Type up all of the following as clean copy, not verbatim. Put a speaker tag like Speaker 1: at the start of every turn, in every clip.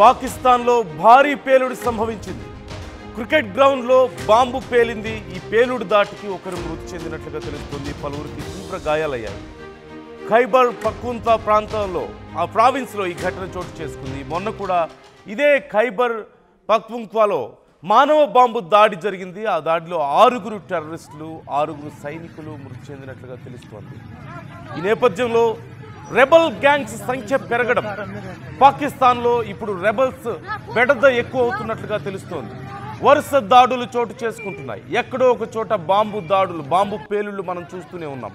Speaker 1: పాకిస్తాన్లో భారీ పేలుడు సంభవించింది. క్రికెట్ గ్రౌండ్లో బాంబు పేలింది. ఈ పేలుడు దాటికి ఒకరు మృతి చెందినట్లుగా తెలుస్తుంది. పలువురికి తీవ్ర గాయాలయ్యాయి. ఖైబర్ పఖ్తూన్ఖ్వా ప్రాంతంలో ఆ ప్రావిన్స్లో ఈ ఘటన చోటు చేసుకుంది. మొన్న కూడా ఇదే ఖైబర్ పఖ్తూన్ఖ్వాలో మానవ బాంబు దాడి జరిగింది. ఆ దాడిలో 6 టెర్రరిస్టులు 6 సైనికులు మృతి చెందినట్లుగా తెలుస్తోంది. ఈ నేపథ్యంలో రెబల్ గ్యాంగ్స్ సంఖ్య పెరగడం, పాకిస్తాన్లో ఇప్పుడు రెబల్స్ బెడద ఎక్కువ అవుతున్నట్లుగా తెలుస్తోంది. వరుస దాడులు చోటు చేసుకుంటున్నాయి. ఎక్కడో ఒక చోట బాంబు దాడులు, బాంబు పేలుళ్ళు మనం చూస్తూనే ఉన్నాం.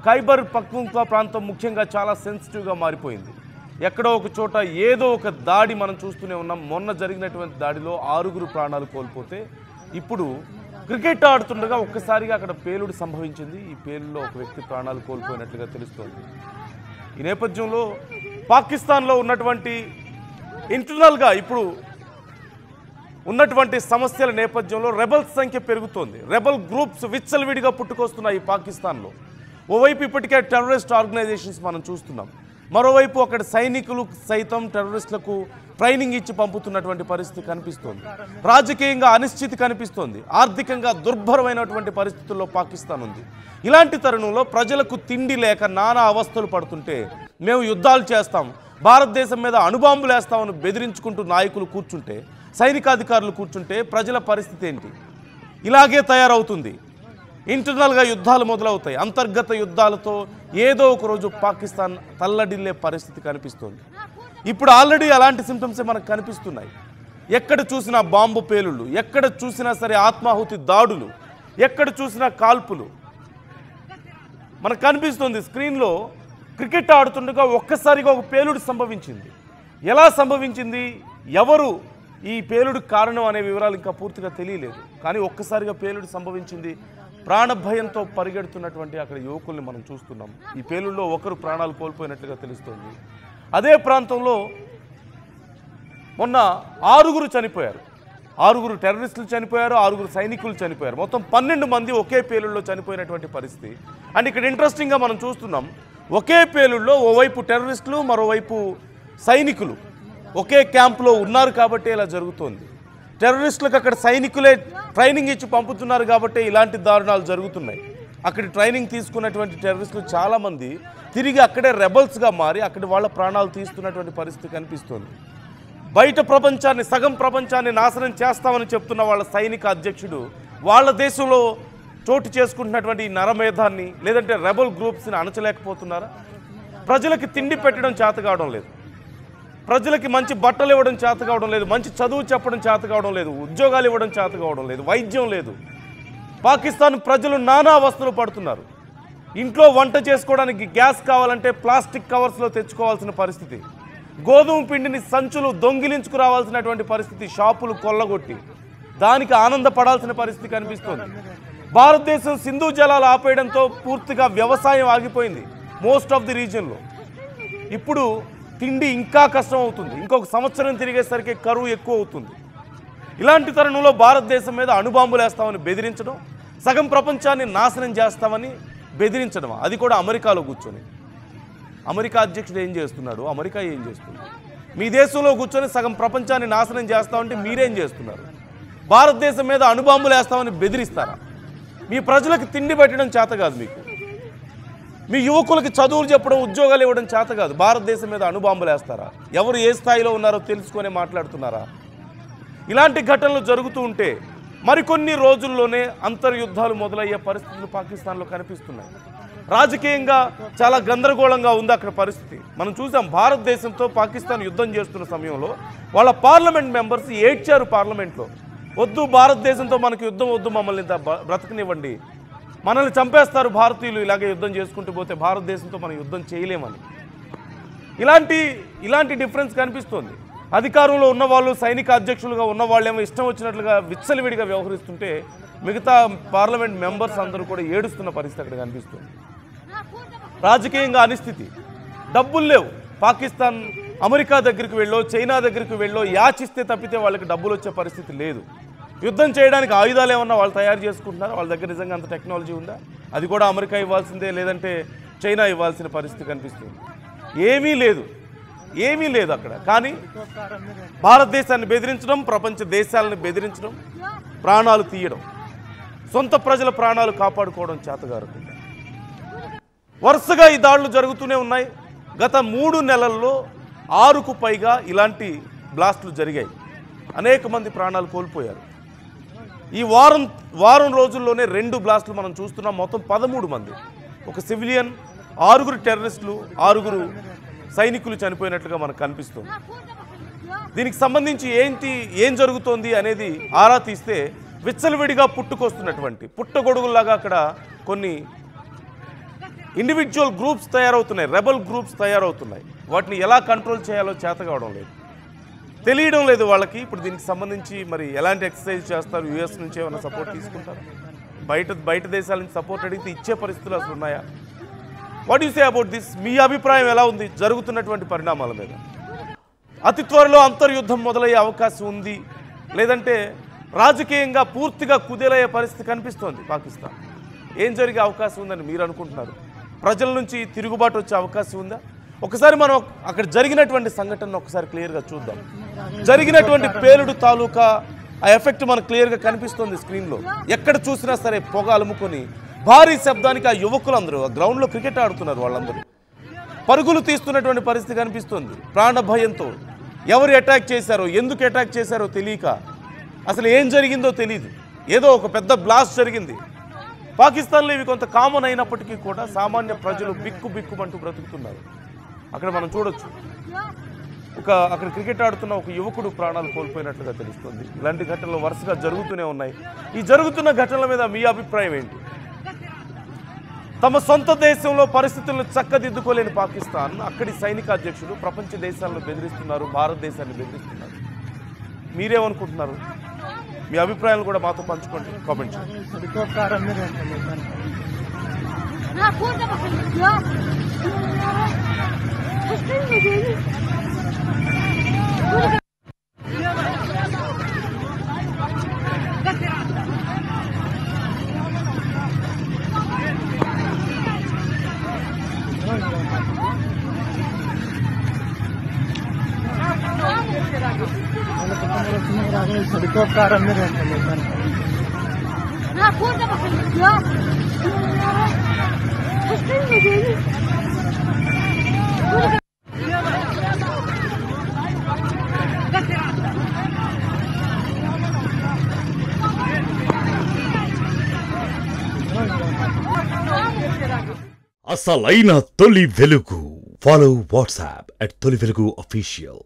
Speaker 1: ఖైబర్ పఖ్తూన్ఖ్వా ప్రాంతం ముఖ్యంగా చాలా సెన్సిటివ్గా మారిపోయింది. ఎక్కడో ఒక చోట ఏదో ఒక దాడి మనం చూస్తూనే ఉన్నాం. మొన్న జరిగినటువంటి దాడిలో 6 ప్రాణాలు కోల్పోతే ఇప్పుడు క్రికెట్ ఆడుతుండగా ఒక్కసారిగా అక్కడ పేలుడు సంభవించింది. ఈ పేలుడులో ఒక వ్యక్తి ప్రాణాలు కోల్పోయినట్లుగా తెలుస్తోంది. ఈ నేపథ్యంలో పాకిస్తాన్లో ఉన్నటువంటి ఇంటర్నల్గా ఇప్పుడు ఉన్నటువంటి సమస్యల నేపథ్యంలో రెబల్స్ సంఖ్య పెరుగుతోంది. రెబల్ గ్రూప్స్ విచ్చలవిడిగా పుట్టుకొస్తున్నాయి పాకిస్తాన్లో. ఓవైపు ఇప్పటికే టెర్రరిస్ట్ ఆర్గనైజేషన్స్ మనం చూస్తున్నాం. మరోవైపు అక్కడ సైనికులు సైతం టెర్రరిస్టులకు ట్రైనింగ్ ఇచ్చి పంపుతున్నటువంటి పరిస్థితి కనిపిస్తోంది. రాజకీయంగా అనిశ్చితి కనిపిస్తోంది. ఆర్థికంగా దుర్భరమైనటువంటి పరిస్థితుల్లో పాకిస్తాన్ ఉంది. ఇలాంటి తరుణంలో ప్రజలకు తిండి లేక నానా అవస్థలు పడుతుంటే మేము యుద్ధాలు చేస్తాం, భారతదేశం మీద అణుబాంబులు వేస్తామని బెదిరించుకుంటూ నాయకులు కూర్చుంటే, సైనికాధికారులు కూర్చుంటే ప్రజల పరిస్థితి ఏంటి? ఇలాగే తయారవుతుంది. ఇంటర్నల్గా యుద్ధాలు మొదలవుతాయి. అంతర్గత యుద్ధాలతో ఏదో ఒక రోజు పాకిస్తాన్ తల్లడిల్లే పరిస్థితి కనిపిస్తుంది. ఇప్పుడు ఆల్రెడీ అలాంటి సింప్టమ్సే మనకు కనిపిస్తున్నాయి. ఎక్కడ చూసినా బాంబు పేలుళ్ళు, ఎక్కడ చూసినా సరే ఆత్మాహుతి దాడులు, ఎక్కడ చూసినా కాల్పులు మనకు కనిపిస్తుంది. స్క్రీన్లో క్రికెట్ ఆడుతుండగా ఒక్కసారిగా ఒక పేలుడు సంభవించింది. ఎలా సంభవించింది, ఎవరు ఈ పేలుడు కారణం అనే వివరాలు ఇంకా పూర్తిగా తెలియలేదు. కానీ ఒక్కసారిగా పేలుడు సంభవించింది. ప్రాణభయంతో పరిగెడుతున్నటువంటి అక్కడ యువకుల్ని మనం చూస్తున్నాం. ఈ పేలుల్లో ఒకరు ప్రాణాలు కోల్పోయినట్లుగా తెలుస్తోంది. అదే ప్రాంతంలో మొన్న 6 చనిపోయారు. 6 టెర్రరిస్టులు చనిపోయారు, 6 సైనికులు చనిపోయారు. మొత్తం 12 మంది ఒకే పేలుల్లో చనిపోయినటువంటి పరిస్థితి. అండ్ ఇక్కడ ఇంట్రెస్టింగ్గా మనం చూస్తున్నాం, ఒకే పేలుల్లో ఓవైపు టెర్రరిస్టులు, మరోవైపు సైనికులు ఒకే క్యాంప్లో ఉన్నారు కాబట్టి ఇలా జరుగుతోంది. టెర్రరిస్టులకు అక్కడ సైనికులే ట్రైనింగ్ ఇచ్చి పంపుతున్నారు కాబట్టి ఇలాంటి దారుణాలు జరుగుతున్నాయి. అక్కడ ట్రైనింగ్ తీసుకున్నటువంటి టెర్రరిస్టులు చాలామంది తిరిగి అక్కడే రెబల్స్గా మారి అక్కడ వాళ్ళ ప్రాణాలు తీస్తున్నటువంటి పరిస్థితి కనిపిస్తోంది. బయట ప్రపంచాన్ని, సగం ప్రపంచాన్ని నాశనం చేస్తామని చెప్తున్న వాళ్ళ సైనిక అధ్యక్షుడు వాళ్ళ దేశంలో చోటు చేసుకుంటున్నటువంటి ఈ నరమేధాన్ని లేదంటే రెబల్ గ్రూప్స్ని అణచలేకపోతున్నారా? ప్రజలకి తిండి పెట్టడం చేత కావడం లేదు, ప్రజలకి మంచి బట్టలు ఇవ్వడం చేత కావడం లేదు, మంచి చదువు చెప్పడం చేత కావడం లేదు, ఉద్యోగాలు ఇవ్వడం చేత కావడం లేదు, వైద్యం లేదు. పాకిస్తాన్ ప్రజలు నానా అవస్థలు పడుతున్నారు. ఇంట్లో వంట చేసుకోవడానికి గ్యాస్ కావాలంటే ప్లాస్టిక్ కవర్స్లో తెచ్చుకోవాల్సిన పరిస్థితి, గోధుమ పిండిని సంచులు దొంగిలించుకురావాల్సినటువంటి పరిస్థితి, షాపులు కొల్లగొట్టి దానికి ఆనందపడాల్సిన పరిస్థితి కనిపిస్తోంది. భారతదేశం సింధు జలాలు ఆపేయడంతో పూర్తిగా వ్యవసాయం ఆగిపోయింది మోస్ట్ ఆఫ్ ది రీజియన్లో. ఇప్పుడు తిండి ఇంకా కష్టం అవుతుంది. ఇంకొక సంవత్సరం తిరిగేసరికి కరువు ఎక్కువ అవుతుంది. ఇలాంటి తరుణంలో భారతదేశం మీద అణుబాంబులు వేస్తామని బెదిరించడం, సగం ప్రపంచాన్ని నాశనం చేస్తామని బెదిరించడం, అది కూడా అమెరికాలో కూర్చొని. అమెరికా అధ్యక్షుడు ఏం చేస్తున్నాడు, అమెరికా ఏం చేస్తుంది? మీ దేశంలో కూర్చొని సగం ప్రపంచాన్ని నాశనం చేస్తామంటే మీరేం చేస్తున్నారు? భారతదేశం మీద అణుబాంబులు వేస్తామని బెదిరిస్తారా? మీ ప్రజలకు తిండి పెట్టడం చేత కాదు మీకు, మీ యువకులకి చదువులు చెప్పడం, ఉద్యోగాలు ఇవ్వడం చేత కాదు, భారతదేశం మీద అణుబాంబులు వేస్తారా? ఎవరు ఏ స్థాయిలో ఉన్నారో తెలుసుకొని మాట్లాడుతున్నారా? ఇలాంటి ఘటనలు జరుగుతూ ఉంటే మరికొన్ని రోజుల్లోనే అంతర్యుద్ధాలు మొదలయ్యే పరిస్థితులు పాకిస్తాన్లో కనిపిస్తున్నాయి. రాజకీయంగా చాలా గందరగోళంగా ఉంది అక్కడ పరిస్థితి. మనం చూసాం, భారతదేశంతో పాకిస్తాన్ యుద్ధం చేస్తున్న సమయంలో వాళ్ళ పార్లమెంట్ మెంబర్స్ ఏడ్చారు పార్లమెంట్లో, వద్దు భారతదేశంతో మనకు యుద్ధం వద్దు, మమ్మల్ని ఇంత బ్రతకనివ్వండి, మనల్ని చంపేస్తారు భారతీయులు ఇలాగే యుద్ధం చేసుకుంటూ పోతే, భారతదేశంతో మనం యుద్ధం చేయలేమని. ఇలాంటి డిఫరెన్స్ కనిపిస్తోంది. అధికారంలో ఉన్నవాళ్ళు, సైనిక అధ్యక్షులుగా ఉన్నవాళ్ళేమో ఇష్టం వచ్చినట్లుగా విచ్చలవిడిగా వ్యవహరిస్తుంటే మిగతా పార్లమెంట్ మెంబర్స్ అందరూ కూడా ఏడుస్తున్న పరిస్థితి అక్కడ కనిపిస్తుంది. రాజకీయంగా అనిశ్చితి, డబ్బులు లేవు. పాకిస్తాన్ అమెరికా దగ్గరికి వెళ్ళో, చైనా దగ్గరికి వెళ్ళో యాచిస్తే తప్పితే వాళ్ళకి డబ్బులు వచ్చే పరిస్థితి లేదు. యుద్ధం చేయడానికి ఆయుధాలు ఏమన్నా వాళ్ళు తయారు చేసుకుంటున్నారు? వాళ్ళ దగ్గర నిజంగా అంత టెక్నాలజీ ఉందా? అది కూడా అమెరికా ఇవ్వాల్సిందే, లేదంటే చైనా ఇవ్వాల్సిన పరిస్థితి కనిపిస్తుంది. ఏమీ లేదు. ఏమీ లేదు అక్కడ. కానీ భారతదేశాన్ని బెదిరించడం, ప్రపంచ దేశాలను బెదిరించడం, ప్రాణాలు తీయడం, సొంత ప్రజల ప్రాణాలు కాపాడుకోవడం చేతగారకుండా వరుసగా ఈ దాడులు జరుగుతూనే ఉన్నాయి. గత 3 నెలల్లో 6కు పైగా ఇలాంటి బ్లాస్టులు జరిగాయి. అనేక మంది ప్రాణాలు కోల్పోయారు. ఈ వారం రోజుల్లోనే 2 బ్లాస్టులు మనం చూస్తున్నాం. మొత్తం 13 మంది, ఒక సివిలియన్, 6 టెర్రరిస్టులు, 6 సైనికులు చనిపోయినట్లుగా మనకు కనిపిస్తుంది. దీనికి సంబంధించి ఏం జరుగుతోంది అనేది ఆరా తీస్తే విచ్చలవిడిగా పుట్టుకొస్తున్నటువంటి పుట్టగొడుగుల్లాగా అక్కడ కొన్ని ఇండివిజువల్ గ్రూప్స్ తయారవుతున్నాయి, రెబల్ గ్రూప్స్ తయారవుతున్నాయి. వాటిని ఎలా కంట్రోల్ చేయాలో చేత కావడం లేదు, తెలియడం లేదు వాళ్ళకి. ఇప్పుడు దీనికి సంబంధించి మరి ఎలాంటి ఎక్సర్సైజ్ చేస్తారు? యూఎస్ నుంచి ఏమైనా సపోర్ట్ తీసుకుంటారు? బయట దేశాల నుంచి సపోర్ట్ అడిగితే ఇచ్చే పరిస్థితులు అసలు ఉన్నాయా? What you say about this? మీ అభిప్రాయం ఎలా ఉంది జరుగుతున్నటువంటి పరిణామాల మీద? అతి త్వరలో అంతర్యుద్ధం మొదలయ్యే అవకాశం ఉంది, లేదంటే రాజకీయంగా పూర్తిగా కుదేలయ్యే పరిస్థితి కనిపిస్తోంది పాకిస్తాన్. ఏం జరిగే అవకాశం ఉందని మీరు అనుకుంటున్నారు? ప్రజల నుంచి తిరుగుబాటు వచ్చే అవకాశం ఉందా? ఒకసారి మనం అక్కడ జరిగినటువంటి సంఘటనను ఒకసారి క్లియర్గా చూద్దాం. జరిగినటువంటి పేలుడు తాలూకా ఆ ఎఫెక్ట్ మనకు క్లియర్గా కనిపిస్తుంది స్క్రీన్లో. ఎక్కడ చూసినా సరే పొగ అలుముకొని భారీ శబ్దానికి ఆ యువకులందరూ ఆ గ్రౌండ్లో క్రికెట్ ఆడుతున్నారు, వాళ్ళందరూ పరుగులు తీస్తున్నటువంటి పరిస్థితి కనిపిస్తుంది. ప్రాణ భయంతో ఎవరు అటాక్ చేశారో, ఎందుకు అటాక్ చేశారో తెలియక, అసలు ఏం జరిగిందో తెలియదు. ఏదో ఒక పెద్ద బ్లాస్ట్ జరిగింది. పాకిస్తాన్లో ఇవి కొంత కామన్ అయినప్పటికీ కూడా సామాన్య ప్రజలు బిక్కుమంటూ బ్రతుకుతున్నారు. అక్కడ మనం చూడొచ్చు, అక్కడ క్రికెట్ ఆడుతున్న ఒక యువకుడు ప్రాణాలు కోల్పోయినట్లుగా తెలుస్తుంది. ఇలాంటి ఘటనలు వరుసగా జరుగుతూనే ఉన్నాయి. ఈ జరుగుతున్న ఘటనల మీద మీ అభిప్రాయం ఏంటి? తమ సొంత దేశంలో పరిస్థితులను చక్కదిద్దుకోలేని పాకిస్తాన్ అక్కడి సైనిక అధ్యక్షుడు ప్రపంచ దేశాలను బెదిరిస్తున్నారు, భారతదేశాన్ని బెదిరిస్తున్నారు. మీరేమనుకుంటున్నారు? మీ అభిప్రాయాలు కూడా మాతో పంచుకోండి, కామెంట్ చేయండి.
Speaker 2: అసలైన తొలి వెలుగు. ఫాలో వాట్సాప్ @తొలి వెలుగు official.